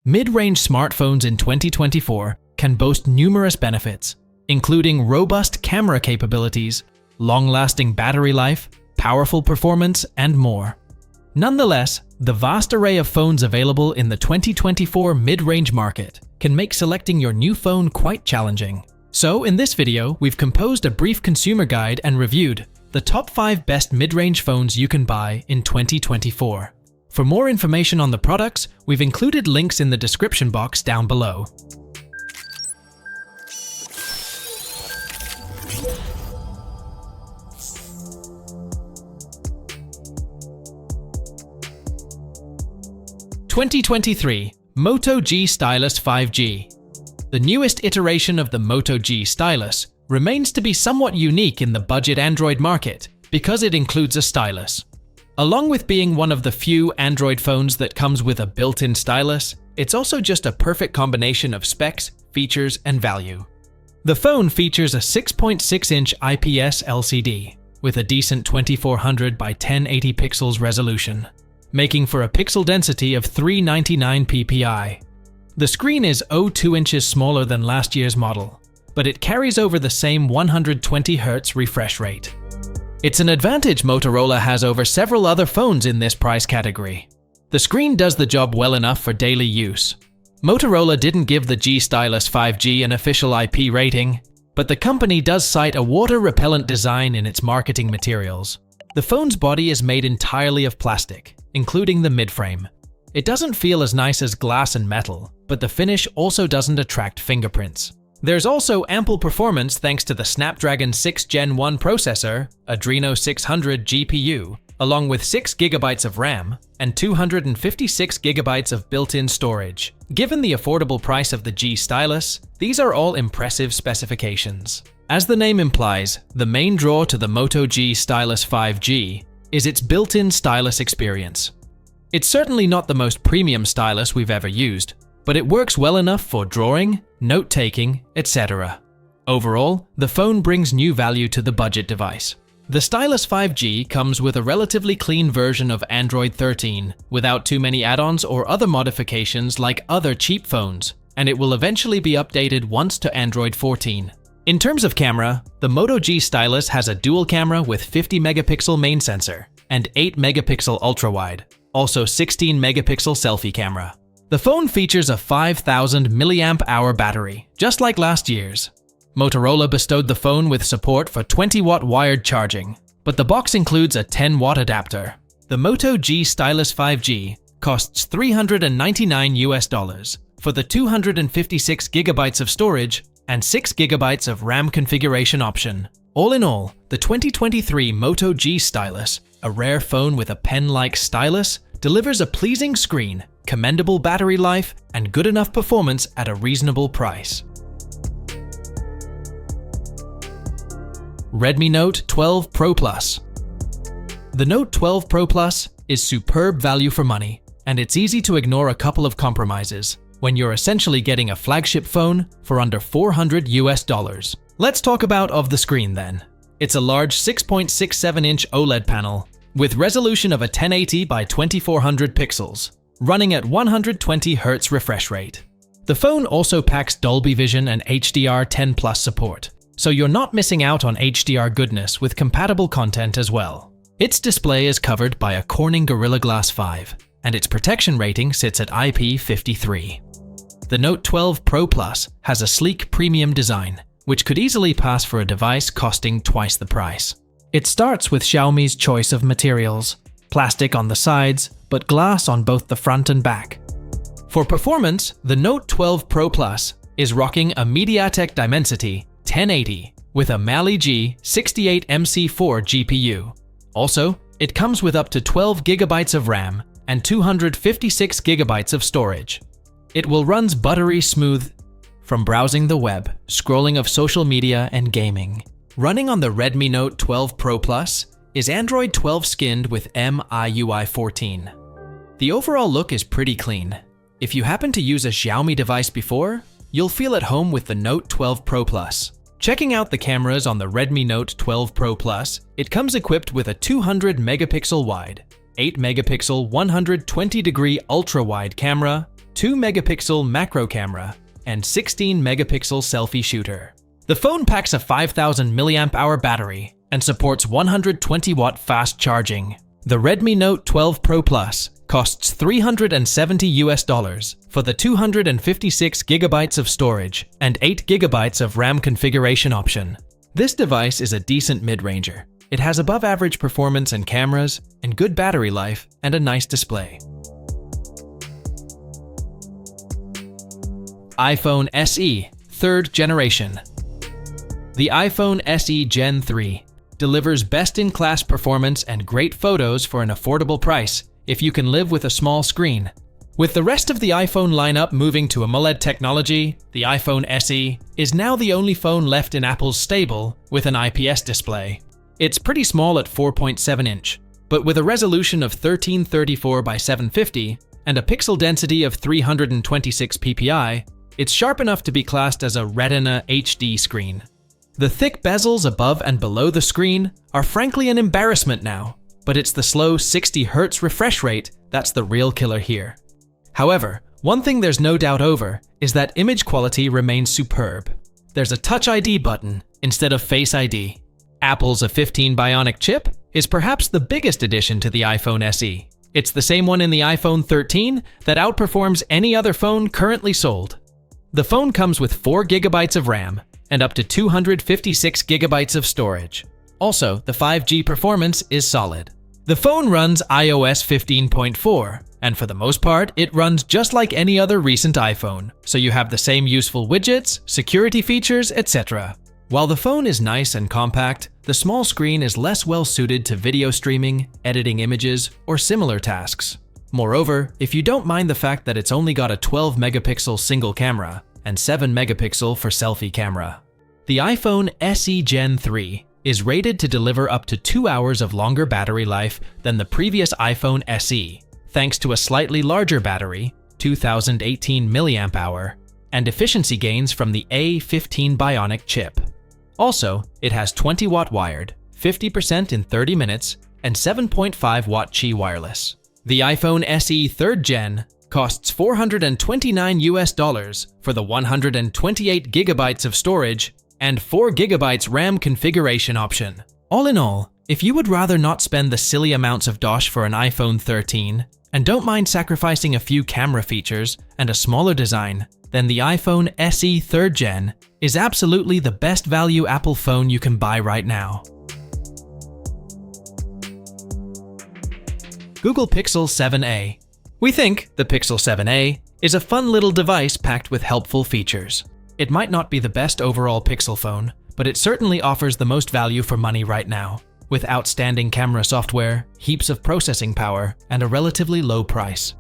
Mid-range smartphones in 2024 can boast numerous benefits, including robust camera capabilities, long-lasting battery life, powerful performance, and more. Nonetheless, the vast array of phones available in the 2024 mid-range market can make selecting your new phone quite challenging. So, in this video, we've composed a brief consumer guide and reviewed the top 5 best mid-range phones you can buy in 2024. For more information on the products, we've included links in the description box down below. (2023) Moto G Stylus 5G. The newest iteration of the Moto G Stylus remains to be somewhat unique in the budget Android market because it includes a stylus. Along with being one of the few Android phones that comes with a built-in stylus, it's also just a perfect combination of specs, features, and value. The phone features a 6.6-inch IPS LCD with a decent 2400 by 1080 pixels resolution, making for a pixel density of 399 ppi. The screen is 0.2 inches smaller than last year's model, but it carries over the same 120 Hz refresh rate. It's an advantage Motorola has over several other phones in this price category. The screen does the job well enough for daily use. Motorola didn't give the G Stylus 5G an official IP rating, but the company does cite a water-repellent design in its marketing materials. The phone's body is made entirely of plastic, including the midframe. It doesn't feel as nice as glass and metal, but the finish also doesn't attract fingerprints. There's also ample performance thanks to the Snapdragon 6 Gen 1 processor, Adreno 600 GPU, along with 6 GB of RAM and 256 GB of built-in storage. Given the affordable price of the G Stylus, these are all impressive specifications. As the name implies, the main draw to the Moto G Stylus 5G is its built-in stylus experience. It's certainly not the most premium stylus we've ever used, but it works well enough for drawing, note-taking, etc. Overall, the phone brings new value to the budget device. The Stylus 5G comes with a relatively clean version of Android 13, without too many add-ons or other modifications like other cheap phones, and it will eventually be updated once to Android 14. In terms of camera, the Moto G Stylus has a dual camera with 50-megapixel main sensor and 8-megapixel ultra-wide, also 16-megapixel selfie camera. The phone features a 5000 mAh battery, just like last year's. Motorola bestowed the phone with support for 20-watt wired charging, but the box includes a 10-watt adapter. The Moto G Stylus 5G costs $399 for the 256 GB of storage and 6 GB of RAM configuration option. All in all, the 2023 Moto G Stylus, a rare phone with a pen-like stylus, delivers a pleasing screen, commendable battery life, and good enough performance at a reasonable price. Redmi Note 12 Pro Plus. The Note 12 Pro Plus is superb value for money, and it's easy to ignore a couple of compromises when you're essentially getting a flagship phone for under $400. Let's talk about the screen then. It's a large 6.67-inch OLED panel with resolution of a 1080 by 2400 pixels, running at 120 Hz refresh rate. The phone also packs Dolby Vision and HDR10+ support, so you're not missing out on HDR goodness with compatible content as well. Its display is covered by a Corning Gorilla Glass 5, and its protection rating sits at IP53. The Note 12 Pro Plus has a sleek premium design, which could easily pass for a device costing twice the price. It starts with Xiaomi's choice of materials, plastic on the sides, but glass on both the front and back. For performance, the Note 12 Pro Plus is rocking a MediaTek Dimensity 1080 with a Mali G68MC4 GPU. Also, it comes with up to 12 GB of RAM and 256 GB of storage. It will run buttery smooth from browsing the web, scrolling of social media, and gaming. Running on the Redmi Note 12 Pro Plus is Android 12 skinned with MIUI 14. The overall look is pretty clean. If you happen to use a Xiaomi device before, you'll feel at home with the Note 12 Pro Plus. Checking out the cameras on the Redmi Note 12 Pro Plus, it comes equipped with a 200 megapixel wide, 8 megapixel 120-degree ultra-wide camera, 2-megapixel macro camera, and 16-megapixel selfie shooter. The phone packs a 5000 mAh battery and supports 120-watt fast charging. The Redmi Note 12 Pro Plus costs $370 for the 256 GB of storage and 8 GB of RAM configuration option. This device is a decent mid-ranger. It has above-average performance and cameras, and good battery life, and a nice display. iPhone SE 3rd generation. The iPhone SE Gen 3 delivers best-in-class performance and great photos for an affordable price if you can live with a small screen. With the rest of the iPhone lineup moving to AMOLED technology, the iPhone SE is now the only phone left in Apple's stable with an IPS display. It's pretty small at 4.7 inch, but with a resolution of 1334 by 750 and a pixel density of 326 ppi, it's sharp enough to be classed as a Retina HD screen. The thick bezels above and below the screen are frankly an embarrassment now, but it's the slow 60 Hz refresh rate that's the real killer here. However, one thing there's no doubt over is that image quality remains superb. There's a Touch ID button instead of Face ID. Apple's A15 Bionic chip is perhaps the biggest addition to the iPhone SE. It's the same one in the iPhone 13 that outperforms any other phone currently sold. The phone comes with 4 GB of RAM and up to 256 GB of storage. Also, the 5G performance is solid. The phone runs iOS 15.4, and for the most part, it runs just like any other recent iPhone, so you have the same useful widgets, security features, etc. While the phone is nice and compact, the small screen is less well suited to video streaming, editing images, or similar tasks. Moreover, if you don't mind the fact that it's only got a 12-megapixel single camera and 7-megapixel for selfie camera. The iPhone SE Gen 3 is rated to deliver up to 2 hours of longer battery life than the previous iPhone SE, thanks to a slightly larger battery, 2018 mAh, and efficiency gains from the A54 Bionic chip. Also, it has 20-watt wired, 50% in 30 minutes, and 7.5-watt Qi wireless. The iPhone SE 3rd Gen costs $429 for the 128 GB of storage and 4 GB RAM configuration option. All in all, if you would rather not spend the silly amounts of dosh for an iPhone 13 and don't mind sacrificing a few camera features and a smaller design, then the iPhone SE 3rd Gen is absolutely the best value Apple phone you can buy right now. Google Pixel 7a. We think the Pixel 7a is a fun little device packed with helpful features. It might not be the best overall Pixel phone, but it certainly offers the most value for money right now, with outstanding camera software, heaps of processing power, and a relatively low price.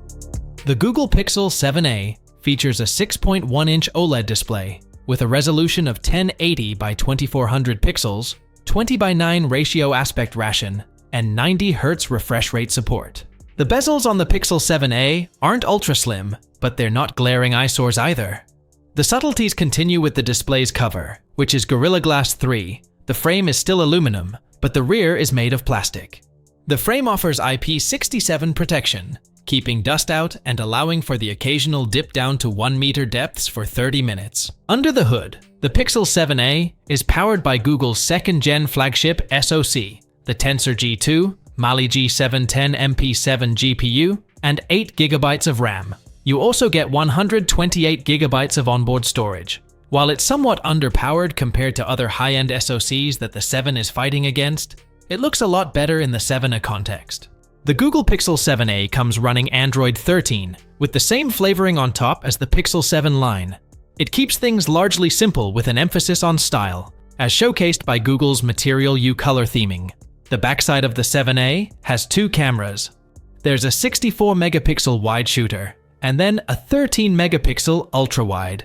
The Google Pixel 7a features a 6.1-inch OLED display with a resolution of 1080 by 2400 pixels, 20 by 9 ratio aspect ratio, and 90 Hz refresh rate support. The bezels on the Pixel 7a aren't ultra slim, but they're not glaring eyesores either. The subtleties continue with the display's cover, which is Gorilla Glass 3. The frame is still aluminum, but the rear is made of plastic. The frame offers IP67 protection, keeping dust out and allowing for the occasional dip down to 1 meter depths for 30 minutes. Under the hood, the Pixel 7a is powered by Google's 2nd Gen flagship SoC, the Tensor G2, Mali G710 MP7 GPU, and 8 GB of RAM. You also get 128 GB of onboard storage. While it's somewhat underpowered compared to other high-end SoCs that the 7 is fighting against, it looks a lot better in the 7a context. The Google Pixel 7a comes running Android 13, with the same flavoring on top as the Pixel 7 line. It keeps things largely simple with an emphasis on style, as showcased by Google's Material You color theming. The backside of the 7a has 2 cameras. There's a 64-megapixel wide shooter, and then a 13-megapixel ultra-wide.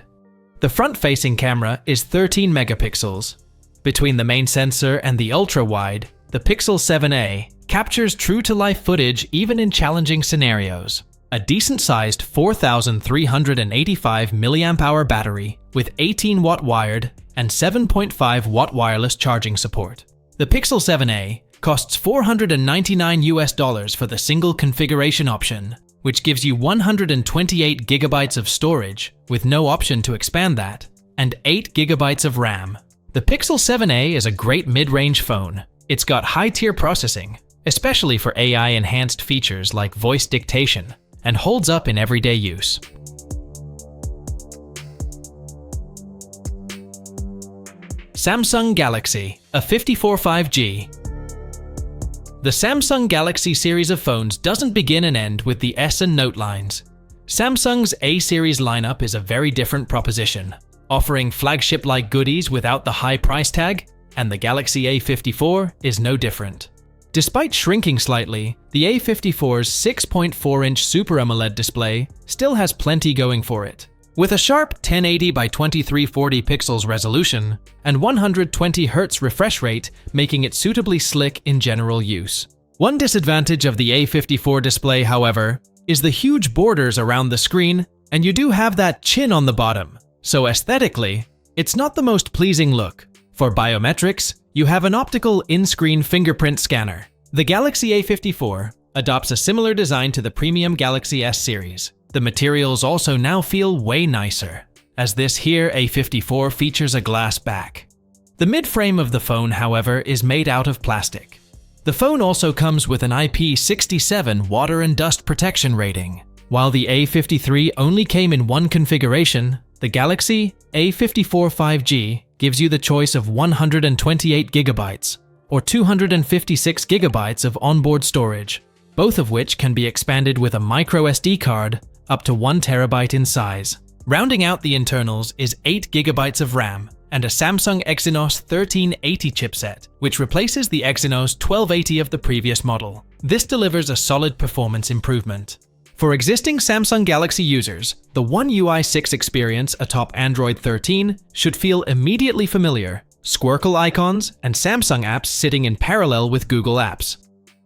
The front-facing camera is 13 megapixels. Between the main sensor and the ultra-wide, the Pixel 7a captures true-to-life footage even in challenging scenarios. A decent-sized 4,385 mAh battery with 18-watt wired and 7.5-watt wireless charging support. The Pixel 7a costs $499 for the single configuration option, which gives you 128 GB of storage with no option to expand that, and 8 GB of RAM. The Pixel 7a is a great mid-range phone. It's got high-tier processing, especially for AI-enhanced features like voice dictation, and holds up in everyday use. Samsung Galaxy A54 5G. The Samsung Galaxy series of phones doesn't begin and end with the S and Note lines. Samsung's A-series lineup is a very different proposition, offering flagship-like goodies without the high price tag, and the Galaxy A54 is no different. Despite shrinking slightly, the A54's 6.4-inch Super AMOLED display still has plenty going for it. With a sharp 1080 by 2340 pixels resolution and 120 Hz refresh rate, making it suitably slick in general use. One disadvantage of the A54 display, however, is the huge borders around the screen, and you do have that chin on the bottom, so aesthetically, it's not the most pleasing look. For biometrics, you have an optical in-screen fingerprint scanner. The Galaxy A54 adopts a similar design to the premium Galaxy S series. The materials also now feel way nicer, as this here A54 features a glass back. The mid-frame of the phone, however, is made out of plastic. The phone also comes with an IP67 water and dust protection rating. While the A53 only came in one configuration, the Galaxy A54 5G gives you the choice of 128 GB or 256 GB of onboard storage, both of which can be expanded with a microSD card up to 1 TB in size. Rounding out the internals is 8 GB of RAM and a Samsung Exynos 1380 chipset, which replaces the Exynos 1280 of the previous model. This delivers a solid performance improvement. For existing Samsung Galaxy users, the One UI 6 experience atop Android 13 should feel immediately familiar. Squircle icons and Samsung apps sitting in parallel with Google Apps.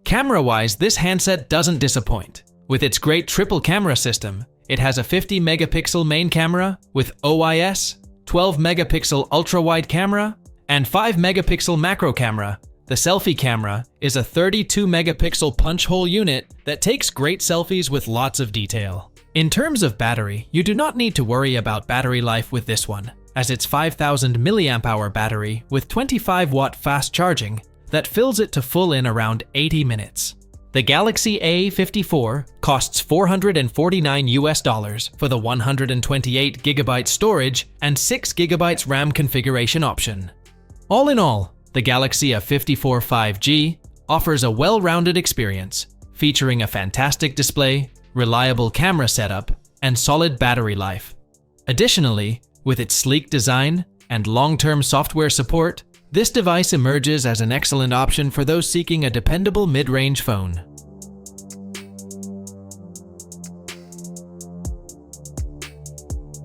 Camera-wise, this handset doesn't disappoint. With its great triple camera system, it has a 50-megapixel main camera with OIS, 12-megapixel ultra-wide camera, and 5-megapixel macro camera. The selfie camera is a 32-megapixel punch-hole unit that takes great selfies with lots of detail. In terms of battery, you do not need to worry about battery life with this one, as its 5000 mAh battery with 25-watt fast charging that fills it to full in around 80 minutes. The Galaxy A54 costs $449 for the 128 GB storage and 6 GB RAM configuration option. All in all, the Galaxy A54 5G offers a well-rounded experience, featuring a fantastic display, reliable camera setup, and solid battery life. Additionally, with its sleek design and long-term software support, this device emerges as an excellent option for those seeking a dependable mid-range phone.